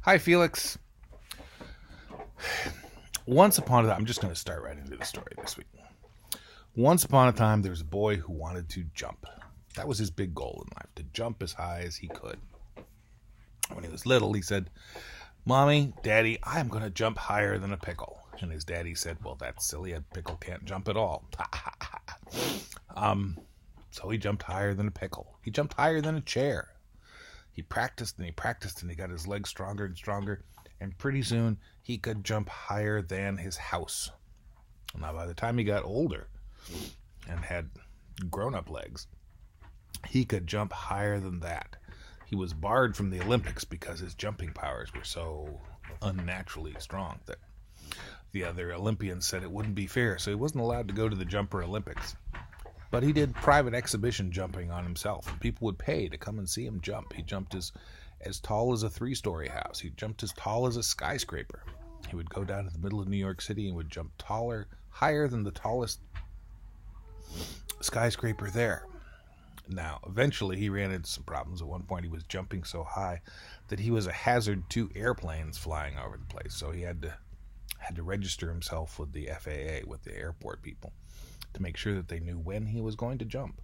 Hi, Felix. Once upon a time, I'm just going to start right into the story this week. Once upon a time, there was a boy who wanted to jump. That was his big goal in life, to jump as high as he could. When he was little, he said, "Mommy, Daddy, I'm going to jump higher than a pickle." And his daddy said, "Well, that's silly. A pickle can't jump at all." So he jumped higher than a pickle. He jumped higher than a chair. He practiced and he practiced and he got his legs stronger and stronger. And pretty soon he could jump higher than his house. Now, by the time he got older and had grown-up legs, he could jump higher than that. He was barred from the Olympics because his jumping powers were so unnaturally strong that the other Olympians said it wouldn't be fair, so he wasn't allowed to go to the Jumper Olympics. But he did private exhibition jumping on himself, and people would pay to come and see him jump. He jumped as tall as a 3-story house. He jumped as tall as a skyscraper. He would go down to the middle of New York City and would jump higher than the tallest skyscraper there. Now, eventually he ran into some problems. At one point he was jumping so high that he was a hazard to airplanes flying over the place. So he had to register himself with the FAA, with the airport people, to make sure that they knew when he was going to jump,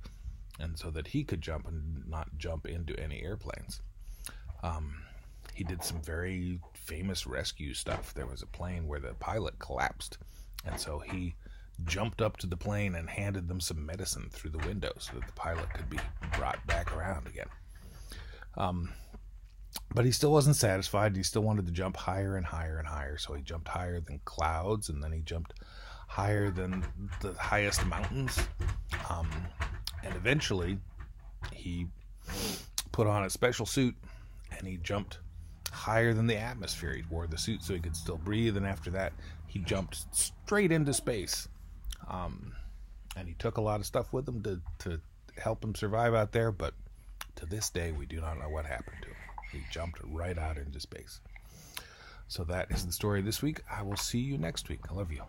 and so that he could jump and not jump into any airplanes. He did some very famous rescue stuff. There was a plane where the pilot collapsed, and so he jumped up to the plane and handed them some medicine through the window so that the pilot could be brought back around again. But he still wasn't satisfied. He still wanted to jump higher and higher and higher, so he jumped higher than clouds, and then he jumped higher than the highest mountains. And eventually he put on a special suit and he jumped higher than the atmosphere. He wore the suit so he could still breathe, and after that he jumped straight into space. And he took a lot of stuff with him to help him survive out there, but to this day we do not know what happened to him. He jumped right out into space. So that is the story this week. I will see you next week. I love you.